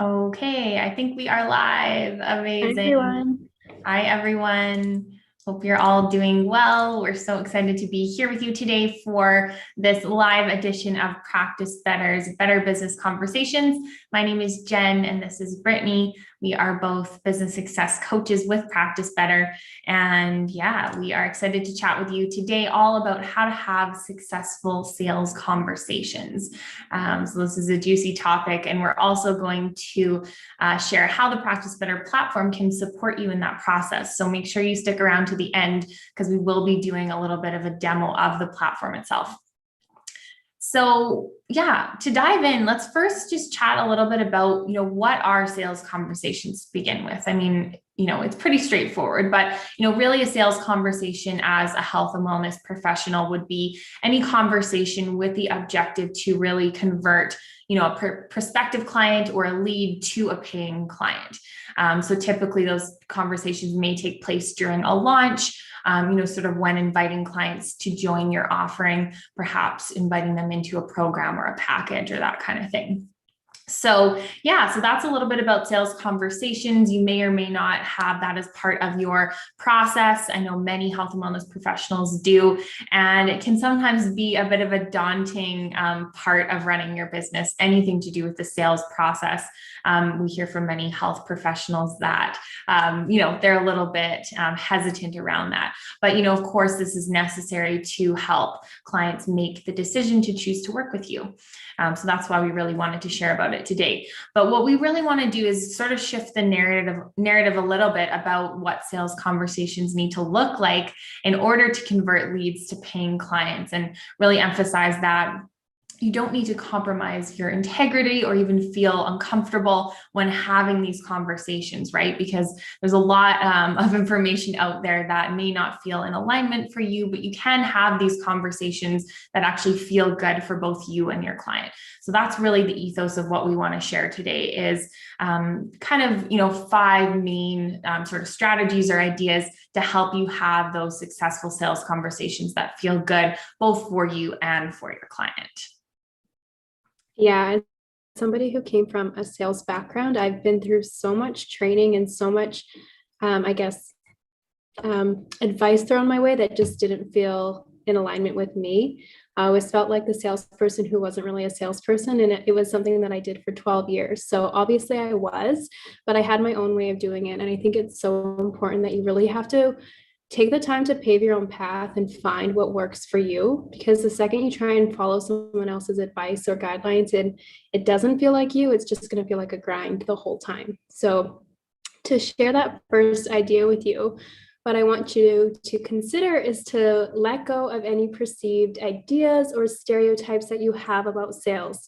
Okay, I think we are live. Hi, Amazing. everyone. Hi, everyone. Hope you're all doing well. We're so excited to be here with you today for this live edition of Practice Better's Better Business Conversations. My name is Jen, and this is Brittany. We are both business success coaches with Practice Better. And yeah, we are excited to chat with you today all about how to have successful sales conversations. So this is a juicy topic, and we're also going to share how the Practice Better platform can support you in that process. So make sure you stick around to the end because we will be doing a little bit of a demo of the platform itself. So yeah, to dive in, let's first just chat a little bit about, what are sales conversations to begin with? I mean, it's pretty straightforward, but, really a sales conversation as a health and wellness professional would be any conversation with the objective to really convert, a prospective client or a lead to a paying client. So typically those conversations may take place during a launch, sort of when inviting clients to join your offering, perhaps inviting them into a program or a package or that kind of thing. So that's a little bit about sales conversations. You may or may not have that as part of your process. I know many health and wellness professionals do, and it can sometimes be a bit of a daunting part of running your business, anything to do with the sales process. We hear from many health professionals that, they're a little bit hesitant around that. But, of course, this is necessary to help clients make the decision to choose to work with you. So that's why we really wanted to share about it today. But what we really want to do is sort of shift the narrative a little bit about what sales conversations need to look like in order to convert leads to paying clients, and really emphasize that you don't need to compromise your integrity or even feel uncomfortable when having these conversations, right? Because there's a lot of information out there that may not feel in alignment for you, but you can have these conversations that actually feel good for both you and your client. So that's really the ethos of what we want to share today is kind of, 5 main sort of strategies or ideas to help you have those successful sales conversations that feel good both for you and for your client. Yeah, as somebody who came from a sales background, I've been through so much training and so much, I guess, advice thrown my way that just didn't feel in alignment with me. I always felt like the salesperson who wasn't really a salesperson, and it was something that I did for 12 years. So obviously I was, but I had my own way of doing it. And I think it's so important that you really have to take the time to pave your own path and find what works for you, because the second you try and follow someone else's advice or guidelines and it doesn't feel like you, it's just going to feel like a grind the whole time. So to share that first idea with you, what I want you to consider is to let go of any perceived ideas or stereotypes that you have about sales.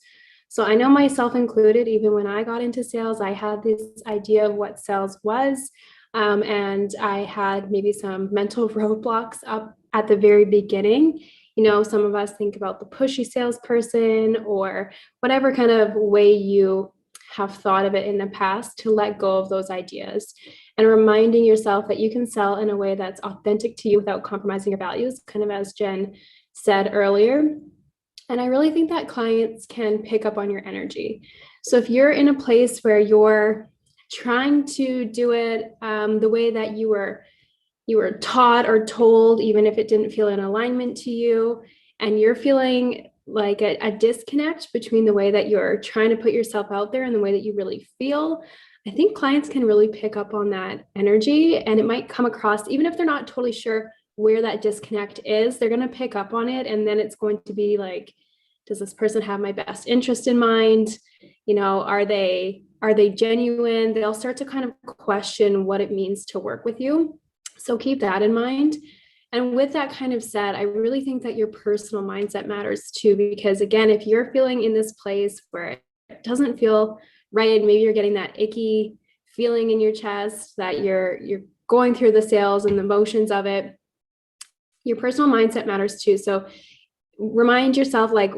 So I know, myself included, even when I got into sales, I had this idea of what sales was. And I had maybe some mental roadblocks up at the very beginning. Some of us think about the pushy salesperson or whatever kind of way you have thought of it in the past, to let go of those ideas and reminding yourself that you can sell in a way that's authentic to you without compromising your values, kind of as Jen said earlier. And I really think that clients can pick up on your energy. So if you're in a place where you're trying to do it the way that you were taught or told, even if it didn't feel in alignment to you, and you're feeling like a disconnect between the way that you're trying to put yourself out there and the way that you really feel, I think clients can really pick up on that energy, and it might come across, even if they're not totally sure where that disconnect is, they're going to pick up on it. And then it's going to be like, does this person have my best interest in mind? Are they genuine? They'll start to kind of question what it means to work with you. So keep that in mind. And with that kind of said, I really think that your personal mindset matters too, because again, if you're feeling in this place where it doesn't feel right, maybe you're getting that icky feeling in your chest, that you're going through the sales and the motions of it, your personal mindset matters too. So remind yourself like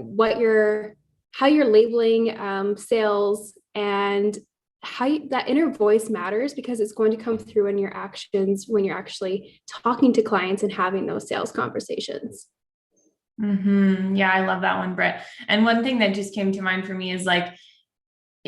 how you're labeling sales, and that inner voice matters, because it's going to come through in your actions when you're actually talking to clients and having those sales conversations. Yeah, I love that one, Britt. And one thing that just came to mind for me is like,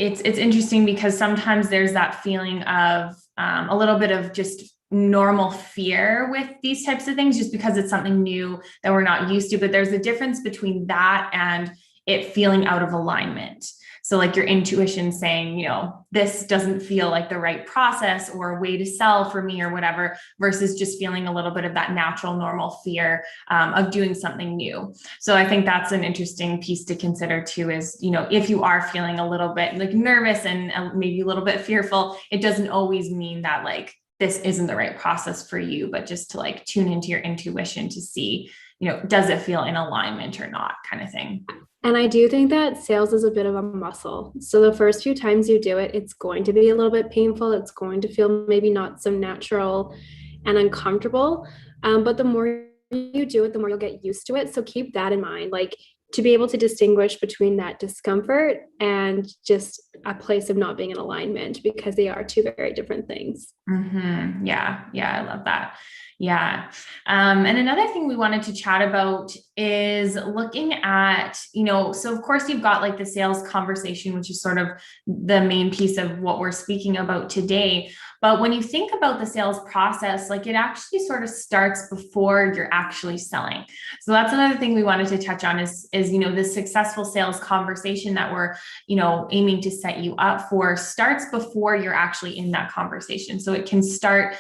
it's interesting because sometimes there's that feeling of a little bit of just normal fear with these types of things, just because it's something new that we're not used to. But there's a difference between that and it feeling out of alignment. So like your intuition saying, you know, this doesn't feel like the right process or way to sell for me or whatever, versus just feeling a little bit of that natural, normal fear of doing something new. So I think that's an interesting piece to consider too, is, you know, if you are feeling a little bit like nervous and maybe a little bit fearful, it doesn't always mean that like this isn't the right process for you, but just to like tune into your intuition to see, you know, does it feel in alignment or not, kind of thing. And I do think that sales is a bit of a muscle. So the first few times you do it, it's going to be a little bit painful. It's going to feel maybe not so natural and uncomfortable. But the more you do it, the more you'll get used to it. So keep that in mind, like to be able to distinguish between that discomfort and just a place of not being in alignment, because they are two very different things. Mm-hmm. Yeah. I love that. Yeah. And another thing we wanted to chat about is looking at, you know, so of course you've got like the sales conversation, which is sort of the main piece of what we're speaking about today. But when you think about the sales process, like it actually sort of starts before you're actually selling. So that's another thing we wanted to touch on is, you know, this successful sales conversation that we're, you know, aiming to set you up for starts before you're actually in that conversation. So it can start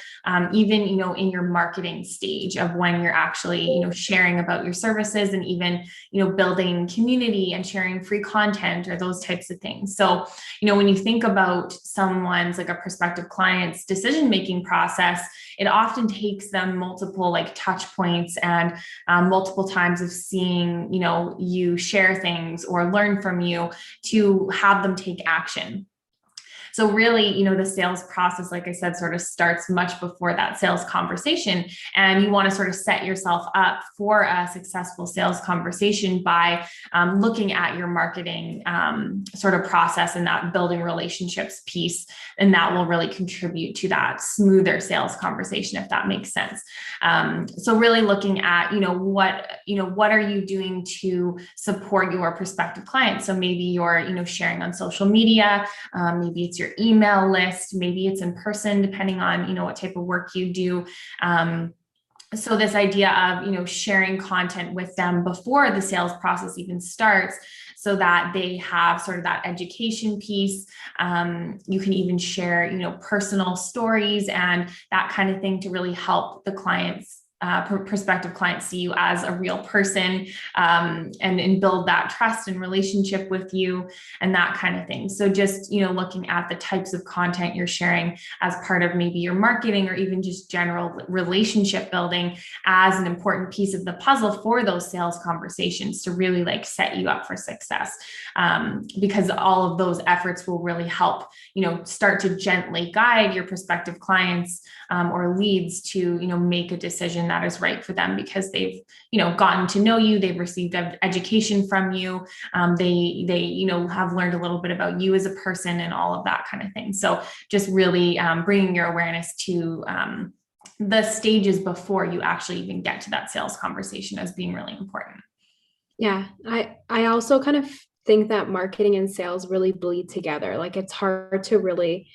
even, you know, in your marketing stage of when you're actually, you know, sharing about your services and even, you know, building community and sharing free content or those types of things. So, you know, when you think about someone's like a prospective client's decision-making process, it often takes them multiple like touch points and multiple times of seeing, you know, you share things or learn from you to have them take action. So really, you know, the sales process, like I said, sort of starts much before that sales conversation. And you want to sort of set yourself up for a successful sales conversation by looking at your marketing sort of process and that building relationships piece. And that will really contribute to that smoother sales conversation, if that makes sense. So really looking at, what are you doing to support your prospective clients? So maybe you're, you know, sharing on social media, maybe it's your email list, maybe it's in person, depending on, you know, what type of work you do. So this idea of, you know, sharing content with them before the sales process even starts, so that they have sort of that education piece. You can even share, you know, personal stories and that kind of thing to really help the clients, prospective clients, see you as a real person, and build that trust and relationship with you and that kind of thing. So just, you know, looking at the types of content you're sharing as part of maybe your marketing or even just general relationship building as an important piece of the puzzle for those sales conversations to really like set you up for success. Because all of those efforts will really help, you know, start to gently guide your prospective clients or leads to, you know, make a decision that is right for them, because they've, you know, gotten to know you, they've received education from you, they, you know, have learned a little bit about you as a person and all of that kind of thing. So just really bringing your awareness to the stages before you actually even get to that sales conversation as being really important. Yeah, I also kind of think that marketing and sales really bleed together. Like it's hard to really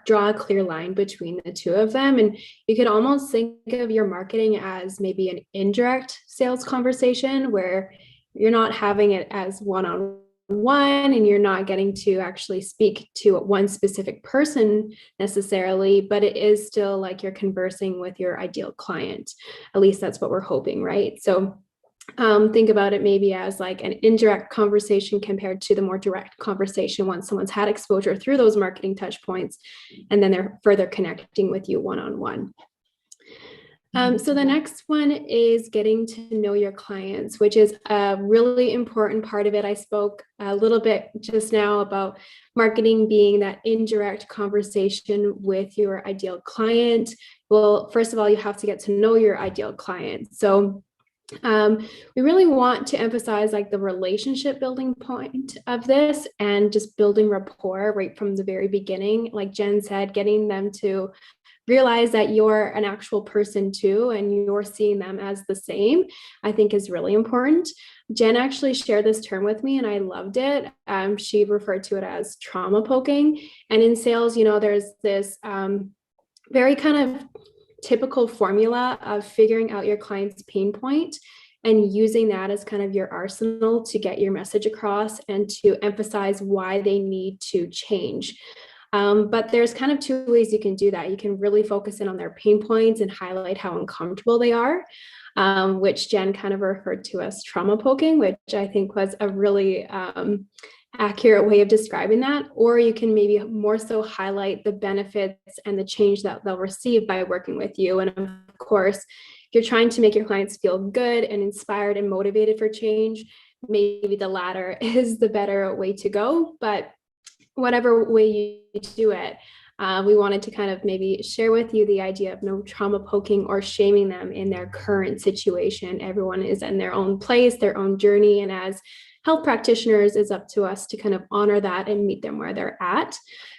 draw a clear line between the two of them. And you could almost think of your marketing as maybe an indirect sales conversation where you're not having it as one-on-one and you're not getting to actually speak to one specific person necessarily, but it is still like you're conversing with your ideal client. At least that's what we're hoping, right? So think about it maybe as like an indirect conversation compared to the more direct conversation once someone's had exposure through those marketing touch points, and then they're further connecting with you one-on-one. So the next one is getting to know your clients, which is a really important part of it. I spoke a little bit just now about marketing being that indirect conversation with your ideal client. Well, first of all, you have to get to know your ideal client. So we really want to emphasize like the relationship building point of this and just building rapport right from the very beginning. Like Jen said, getting them to realize that you're an actual person too, and you're seeing them as the same, I think is really important. Jen actually shared this term with me and I loved it. She referred to it as trauma poking. And in sales, there's this very kind of typical formula of figuring out your client's pain point and using that as kind of your arsenal to get your message across and to emphasize why they need to change. But there's kind of two ways you can do that. You can really focus in on their pain points and highlight how uncomfortable they are, which Jen kind of referred to as trauma poking, which I think was a really accurate way of describing that. Or you can maybe more so highlight the benefits and the change that they'll receive by working with you. And of course, if you're trying to make your clients feel good and inspired and motivated for change, maybe the latter is the better way to go. But whatever way you do it, we wanted to kind of maybe share with you the idea of no trauma poking or shaming them in their current situation. Everyone is in their own place, their own journey. And as health practitioners, it's up to us to kind of honor that and meet them where they're at.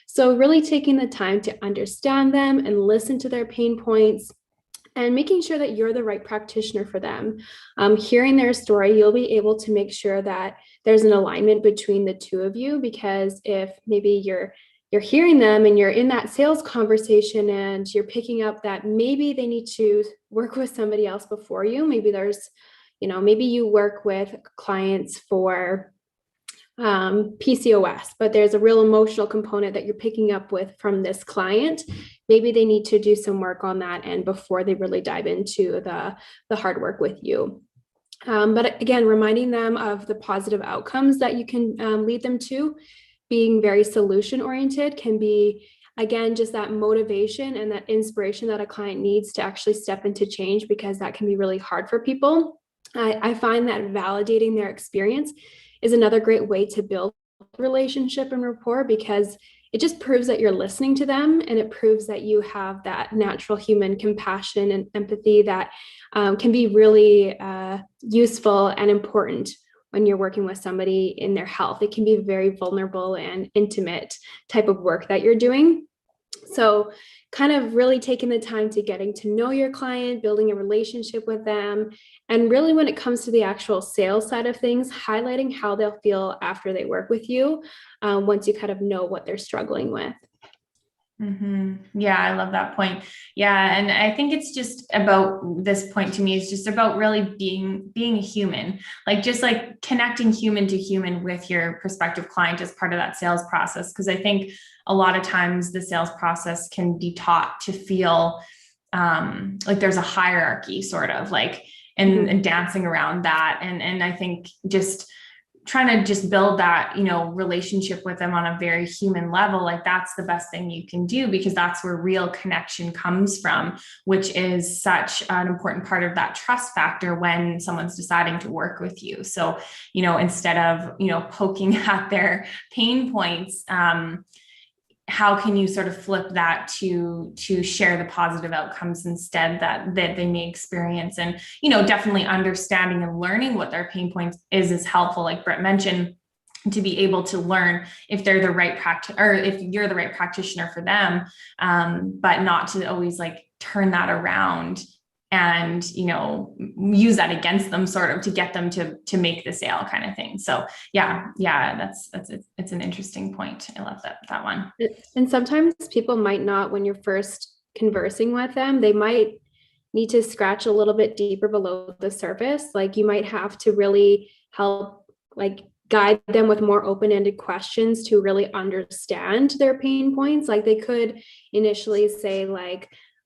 So really taking the time to understand them and listen to their pain points, and making sure that you're the right practitioner for them. Hearing their story, you'll be able to make sure that there's an alignment between the two of you, because if maybe you're hearing them and you're in that sales conversation and you're picking up that maybe they need to work with somebody else before you, maybe there's, maybe you work with clients for PCOS, but there's a real emotional component that you're picking up with from this client. Maybe they need to do some work on that and before they really dive into the hard work with you. But again, reminding them of the positive outcomes that you can lead them to. Being very solution oriented can be, again, just that motivation and that inspiration that a client needs to actually step into change, because that can be really hard for people. I find that validating their experience is another great way to build relationship and rapport, because it just proves that you're listening to them, and it proves that you have that natural human compassion and empathy that can be really useful and important when you're working with somebody in their health. It can be very vulnerable and intimate type of work that you're doing. So kind of really taking the time to getting to know your client, building a relationship with them. And really when it comes to the actual sales side of things, highlighting how they'll feel after they work with you, once you kind of know what they're struggling with. Mm-hmm. Yeah, I love that point. Yeah. And I think it's just about this point to me is just about really being a human, just connecting human to human with your prospective client as part of that sales process. Cause I think a lot of times the sales process can be taught to feel like there's a hierarchy sort of and dancing around that. And I think just trying to just build that, relationship with them on a very human level, that's the best thing you can do, because that's where real connection comes from, which is such an important part of that trust factor when someone's deciding to work with you. So, instead of, poking at their pain points, how can you sort of flip that to share the positive outcomes instead that they may experience? And, definitely understanding and learning what their pain points is helpful. Like Britt mentioned, to be able to learn if they're the right or if you're the right practitioner for them, but not to always turn that around and, use that against them sort of to get them to make the sale kind of thing. So yeah, it's an interesting point. I love that one. And sometimes people might not, when you're first conversing with them, they might need to scratch a little bit deeper below the surface. You might have to really help guide them with more open-ended questions to really understand their pain points. They could initially say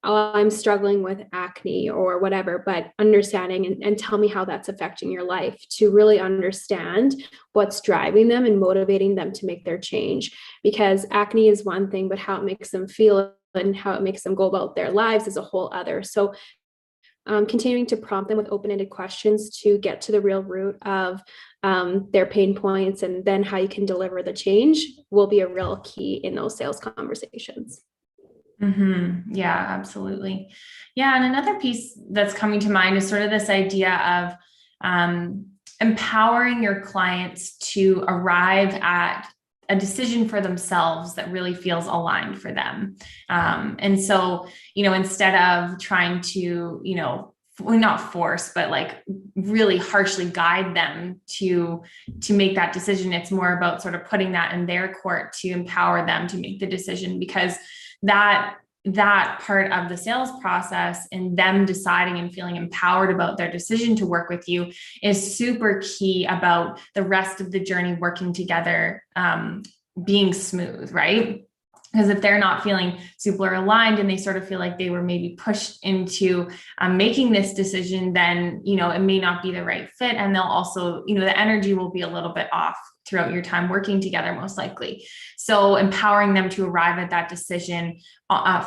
oh, I'm struggling with acne or whatever, but understanding and tell me how that's affecting your life, to really understand what's driving them and motivating them to make their change. Because acne is one thing, but how it makes them feel and how it makes them go about their lives is a whole other. So continuing to prompt them with open-ended questions to get to the real root of their pain points, and then how you can deliver the change, will be a real key in those sales conversations. Mm-hmm. Yeah, absolutely. Yeah. And another piece that's coming to mind is sort of this idea of empowering your clients to arrive at a decision for themselves that really feels aligned for them. And so, instead of trying to, not force, but like really harshly guide them to make that decision, it's more about sort of putting that in their court to empower them to make the decision, because that part of the sales process and them deciding and feeling empowered about their decision to work with you is super key about the rest of the journey working together being smooth, right? Because if they're not feeling super aligned and they sort of feel like they were maybe pushed into making this decision, then, it may not be the right fit. And they'll also, the energy will be a little bit off throughout your time working together, most likely. So empowering them to arrive at that decision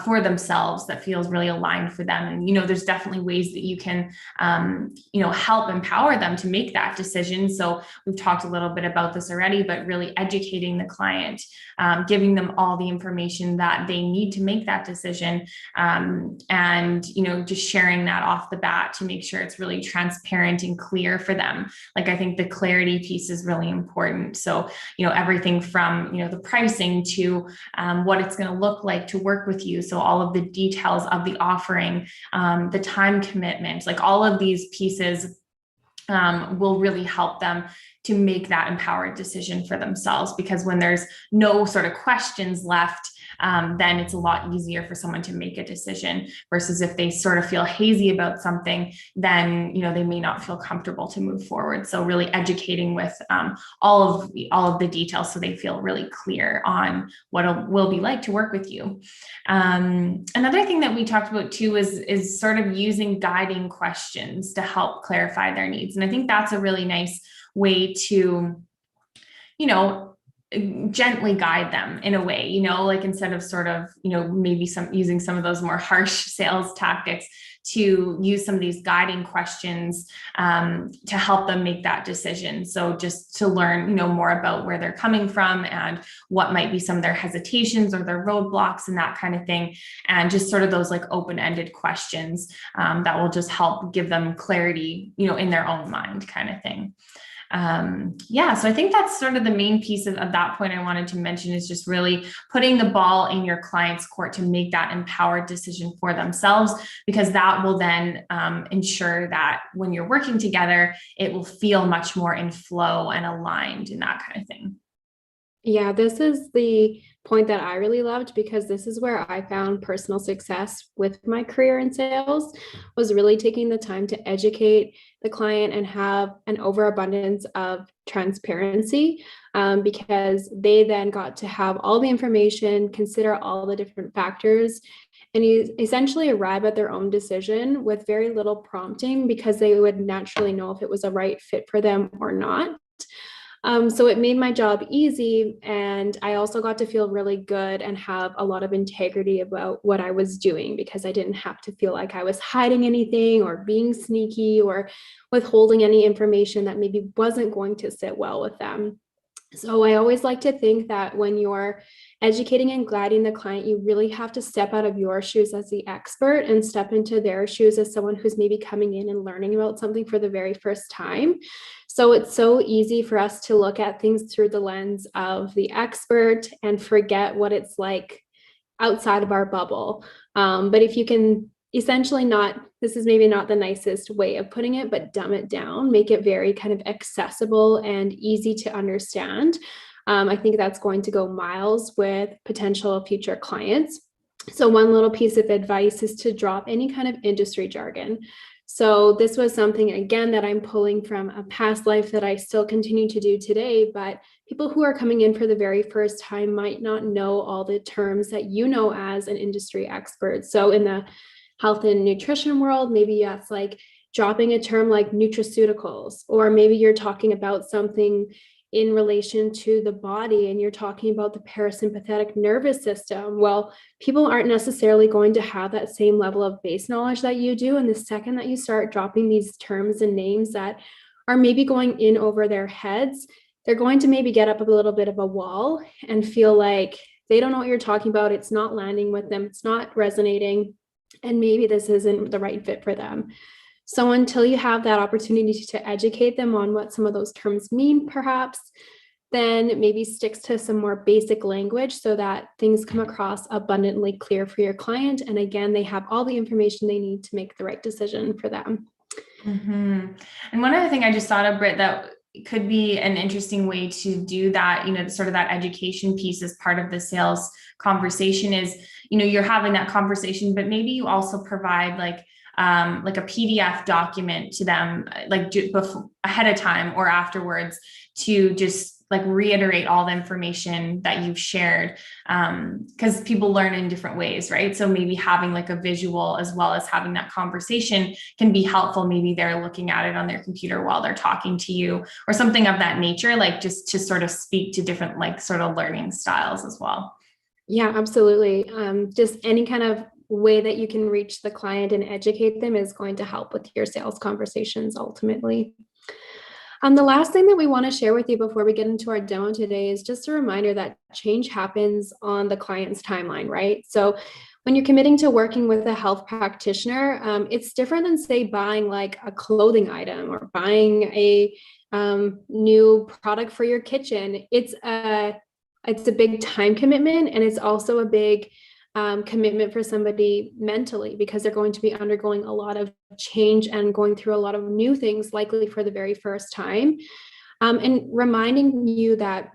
for themselves that feels really aligned for them. And, there's definitely ways that you can, help empower them to make that decision. So we've talked a little bit about this already, but really educating the client, giving them all the information that they need to make that decision. And, just sharing that off the bat to make sure it's really transparent and clear for them. Like, I think the clarity piece is really important. So, everything from, the pricing to what it's going to look like to work with you. So all of the details of the offering, the time commitment, like all of these pieces will really help them to make that empowered decision for themselves. Because when there's no sort of questions left, then it's a lot easier for someone to make a decision, versus if they sort of feel hazy about something, then, they may not feel comfortable to move forward. So really educating with all of the details so they feel really clear on what it will be like to work with you. Another thing that we talked about too is sort of using guiding questions to help clarify their needs. And I think that's a really nice way to, gently guide them in a way, like instead of sort of, maybe using some of those more harsh sales tactics, to use some of these guiding questions to help them make that decision. So just to learn, more about where they're coming from and what might be some of their hesitations or their roadblocks and that kind of thing. And just sort of those like open-ended questions that will just help give them clarity, in their own mind kind of thing. So I think that's sort of the main piece of that point I wanted to mention, is just really putting the ball in your client's court to make that empowered decision for themselves, because that will then ensure that when you're working together, it will feel much more in flow and aligned and that kind of thing. Yeah, this is the point that I really loved, because this is where I found personal success with my career in sales, was really taking the time to educate the client and have an overabundance of transparency, because they then got to have all the information, consider all the different factors, and you essentially arrive at their own decision with very little prompting, because they would naturally know if it was a right fit for them or not. So it made my job easy, and I also got to feel really good and have a lot of integrity about what I was doing, because I didn't have to feel like I was hiding anything or being sneaky or withholding any information that maybe wasn't going to sit well with them. So I always like to think that when you're educating and guiding the client, you really have to step out of your shoes as the expert and step into their shoes as someone who's maybe coming in and learning about something for the very first time. So it's so easy for us to look at things through the lens of the expert and forget what it's like outside of our bubble. But if you can essentially this is maybe not the nicest way of putting it, but dumb it down, make it very kind of accessible and easy to understand. I think that's going to go miles with potential future clients. So one little piece of advice is to drop any kind of industry jargon. So this was something, again, that I'm pulling from a past life that I still continue to do today, but people who are coming in for the very first time might not know all the terms that you know as an industry expert. So in the health and nutrition world, maybe that's like dropping a term like nutraceuticals, or maybe you're talking about something in relation to the body and you're talking about the parasympathetic nervous system. Well, people aren't necessarily going to have that same level of base knowledge that you do. And the second that you start dropping these terms and names that are maybe going in over their heads, they're going to maybe get up a little bit of a wall and feel like they don't know what you're talking about. It's not landing with them. It's not resonating. And maybe this isn't the right fit for them. So until you have that opportunity to educate them on what some of those terms mean, perhaps, then maybe sticks to some more basic language so that things come across abundantly clear for your client. And again, they have all the information they need to make the right decision for them. And one other thing I just thought of, Britt, that could be an interesting way to do that, sort of that education piece as part of the sales conversation is, you're having that conversation, but maybe you also provide like a PDF document to them, like ahead of time or afterwards, to just like reiterate all the information that you've shared. Because people learn in different ways, right? So maybe having like a visual as well as having that conversation can be helpful. Maybe they're looking at it on their computer while they're talking to you or something of that nature, like just to sort of speak to different like sort of learning styles as well. Yeah, absolutely. Just any kind of way that you can reach the client and educate them is going to help with your sales conversations ultimately. The last thing that we want to share with you before we get into our demo today is just a reminder that change happens on the client's timeline, right? So when you're committing to working with a health practitioner, it's different than, say, buying like a clothing item or buying a new product for your kitchen. It's a big time commitment, and it's also a big commitment for somebody mentally, because they're going to be undergoing a lot of change and going through a lot of new things, likely for the very first time. And reminding you that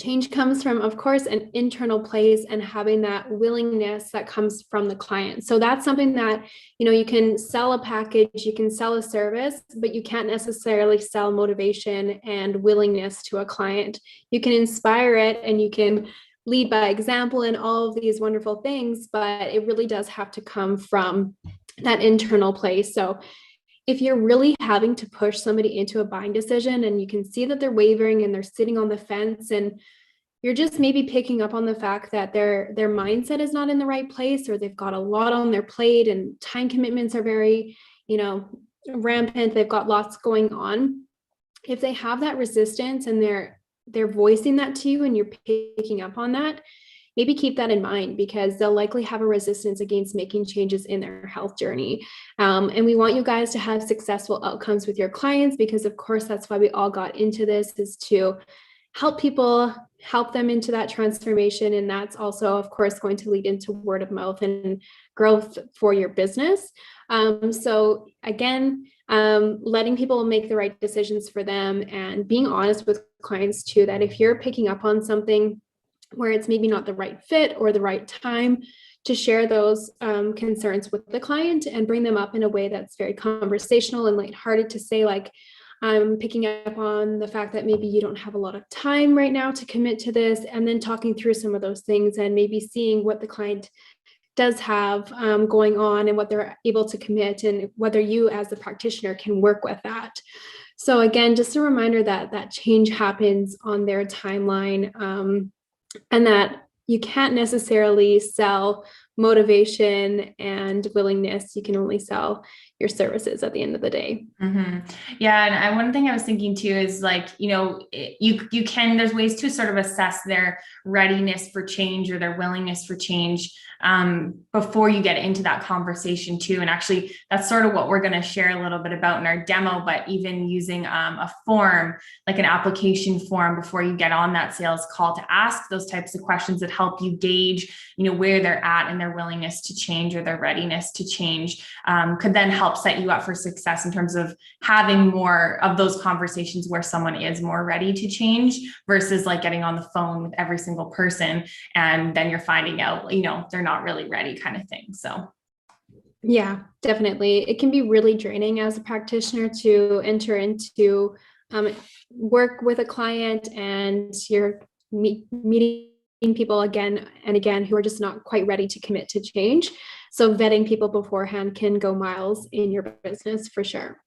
change comes from, of course, an internal place and having that willingness that comes from the client. So that's something that, you can sell a package, you can sell a service, but you can't necessarily sell motivation and willingness to a client. You can inspire it and you can lead by example and all of these wonderful things, but it really does have to come from that internal place. So if you're really having to push somebody into a buying decision and you can see that they're wavering and they're sitting on the fence, and you're just maybe picking up on the fact that their mindset is not in the right place, or they've got a lot on their plate and time commitments are very, rampant, they've got lots going on. If they have that resistance and they're voicing that to you and you're picking up on that, maybe keep that in mind, because they'll likely have a resistance against making changes in their health journey. And we want you guys to have successful outcomes with your clients, because of course, that's why we all got into this, is to help people, help them into that transformation. And that's also, of course, going to lead into word of mouth and growth for your business. So again, letting people make the right decisions for them, and being honest with clients too, that if you're picking up on something where it's maybe not the right fit or the right time, to share those concerns with the client and bring them up in a way that's very conversational and lighthearted, to say like, I'm picking up on the fact that maybe you don't have a lot of time right now to commit to this, and then talking through some of those things and maybe seeing what the client does have going on and what they're able to commit, and whether you as the practitioner can work with that. So again, just a reminder that that change happens on their timeline, and that you can't necessarily sell motivation and willingness. You can only sell your services at the end of the day. Yeah. And one thing I was thinking too is like, you can, there's ways to sort of assess their readiness for change or their willingness for change before you get into that conversation too. And actually that's sort of what we're going to share a little bit about in our demo, but even using a form, like an application form before you get on that sales call, to ask those types of questions that help you gauge, where they're at and their willingness to change or their readiness to change, could then help set you up for success in terms of having more of those conversations where someone is more ready to change, versus like getting on the phone with every single person and then you're finding out, they're not really ready, kind of thing. So yeah, definitely. It can be really draining as a practitioner to enter into work with a client, and you're meeting people again and again who are just not quite ready to commit to change. So vetting people beforehand can go miles in your business for sure.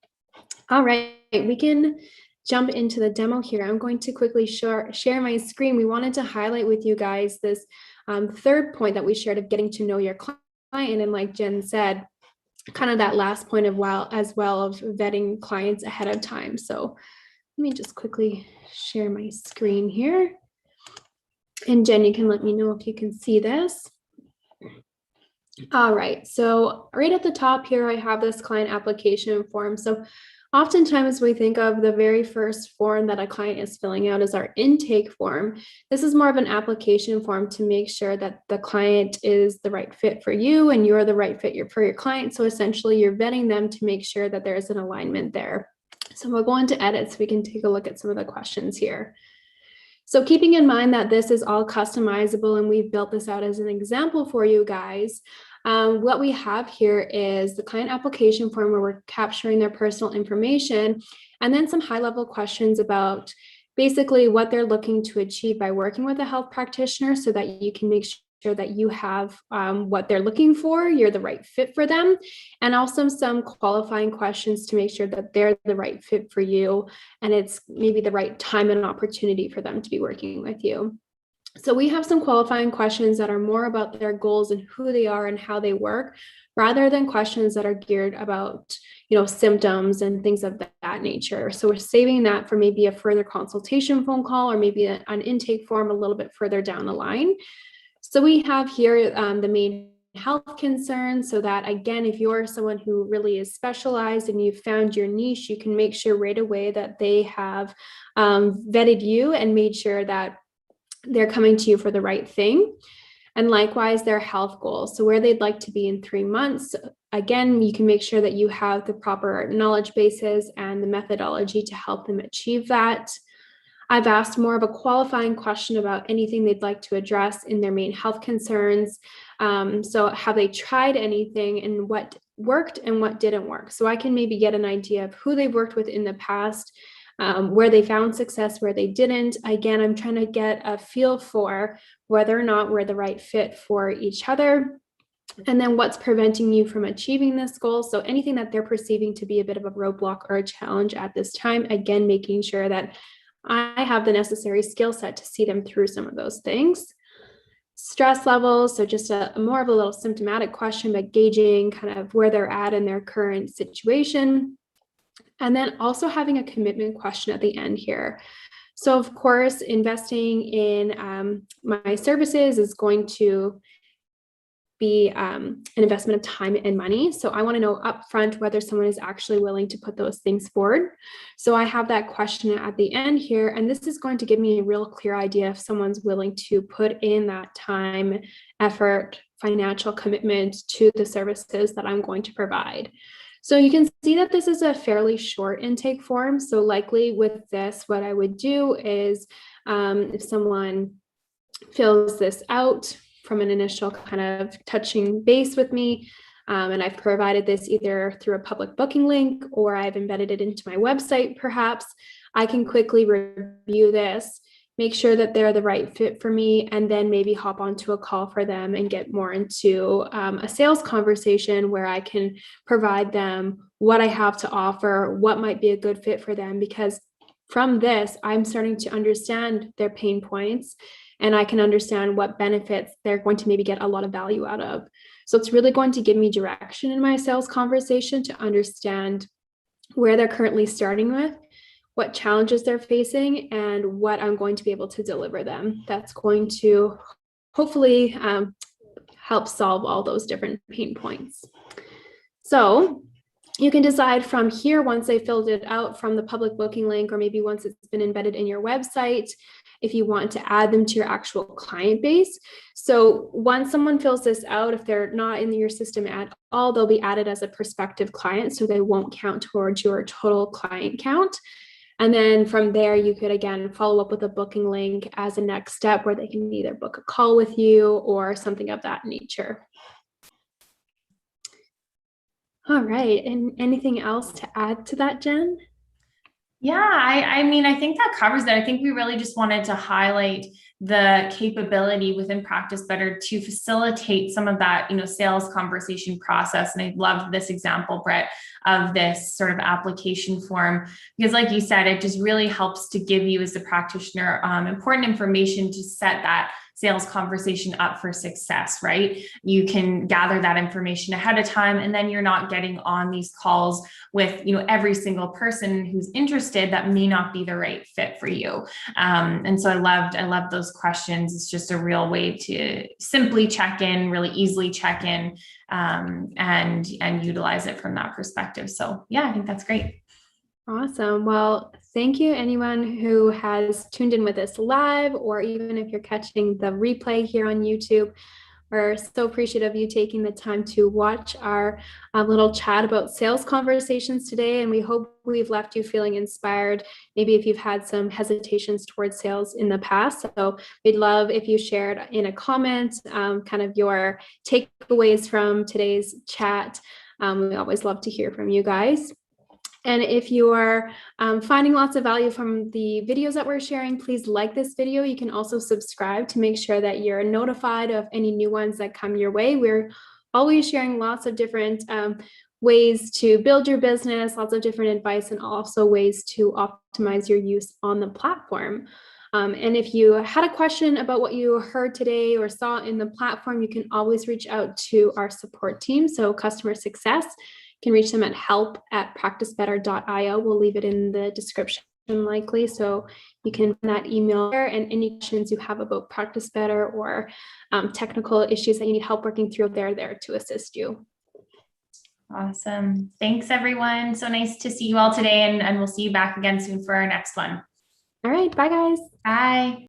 All right, we can jump into the demo here. I'm going to quickly share my screen. We wanted to highlight with you guys this third point that we shared of getting to know your client. And like Jen said, kind of that last point of as well of vetting clients ahead of time. So let me just quickly share my screen here. And Jen, you can let me know if you can see this. All right, so right at the top here, I have this client application form. So Oftentimes we think of the very first form that a client is filling out as our intake form. This is more of an application form to make sure that the client is the right fit for you and you're the right fit for your client. So essentially you're vetting them to make sure that there's an alignment there. So we'll go into edit so we can take a look at some of the questions here. So keeping in mind that this is all customizable and we've built this out as an example for you guys, what we have here is the client application form where we're capturing their personal information, and then some high-level questions about basically what they're looking to achieve by working with a health practitioner so that you can make sure that you have what they're looking for, you're the right fit for them, and also some qualifying questions to make sure that they're the right fit for you and it's maybe the right time and opportunity for them to be working with you. So we have some qualifying questions that are more about their goals and who they are and how they work, rather than questions that are geared about, symptoms and things of that nature. So we're saving that for maybe a further consultation phone call or maybe an intake form a little bit further down the line. So we have here the main health concerns, so that again, if you're someone who really is specialized and you've found your niche, you can make sure right away that they have vetted you and made sure that they're coming to you for the right thing. And likewise, their health goals. So where they'd like to be in 3 months. Again, you can make sure that you have the proper knowledge bases and the methodology to help them achieve that. I've asked more of a qualifying question about anything they'd like to address in their main health concerns. So have they tried anything and what worked and what didn't work? So I can maybe get an idea of who they've worked with in the past, where they found success, where they didn't. Again, I'm trying to get a feel for whether or not we're the right fit for each other. And then what's preventing you from achieving this goal? So anything that they're perceiving to be a bit of a roadblock or a challenge at this time, again, making sure that I have the necessary skill set to see them through some of those things. Stress levels, so just a more of a little symptomatic question, but gauging kind of where they're at in their current situation. And then also having a commitment question at the end here. So of course, investing in my services is going to be an investment of time and money. So I want to know upfront whether someone is actually willing to put those things forward. So I have that question at the end here, and this is going to give me a real clear idea if someone's willing to put in that time, effort, financial commitment to the services that I'm going to provide. So you can see that this is a fairly short intake form. So likely with this, what I would do is if someone fills this out from an initial kind of touching base with me, and I've provided this either through a public booking link or I've embedded it into my website, perhaps, I can quickly review this, make sure that they're the right fit for me, and then maybe hop onto a call for them and get more into a sales conversation where I can provide them what I have to offer, what might be a good fit for them, because from this, I'm starting to understand their pain points and I can understand what benefits they're going to maybe get a lot of value out of. So it's really going to give me direction in my sales conversation to understand where they're currently starting with, what challenges they're facing, and what I'm going to be able to deliver them. That's going to hopefully help solve all those different pain points. So you can decide from here, once they filled it out from the public booking link, or maybe once it's been embedded in your website, if you want to add them to your actual client base. So once someone fills this out, if they're not in your system at all, they'll be added as a prospective client, so they won't count towards your total client count. And then from there, you could, again, follow up with a booking link as a next step where they can either book a call with you or something of that nature. All right. And anything else to add to that, Jen? Yeah, I mean, I think that covers it. I think we really just wanted to highlight the capability within Practice Better to facilitate some of that, sales conversation process. And I loved this example, Brett, of this sort of application form, because like you said, it just really helps to give you as a practitioner important information to set that sales conversation up for success, right? You can gather that information ahead of time, and then you're not getting on these calls with, every single person who's interested that may not be the right fit for you. And so I loved those questions. It's just a real way to simply check in, really easily check in, and utilize it from that perspective. So yeah, I think that's great. Awesome. Well, thank you anyone who has tuned in with us live, or even if you're catching the replay here on YouTube. We're so appreciative of you taking the time to watch our little chat about sales conversations today. And we hope we've left you feeling inspired, maybe if you've had some hesitations towards sales in the past. So we'd love if you shared in a comment kind of your takeaways from today's chat. We always love to hear from you guys. And if you are finding lots of value from the videos that we're sharing, please like this video. You can also subscribe to make sure that you're notified of any new ones that come your way. We're always sharing lots of different ways to build your business, lots of different advice, and also ways to optimize your use on the platform. And if you had a question about what you heard today or saw in the platform, you can always reach out to our support team. So customer success, can reach them at help@practicebetter.io. We'll leave it in the description likely, so you can send that email there, and any questions you have about Practice Better or technical issues that you need help working through, they're there to assist you. Awesome. Thanks, everyone. So nice to see you all today, and we'll see you back again soon for our next one. All right. Bye, guys. Bye.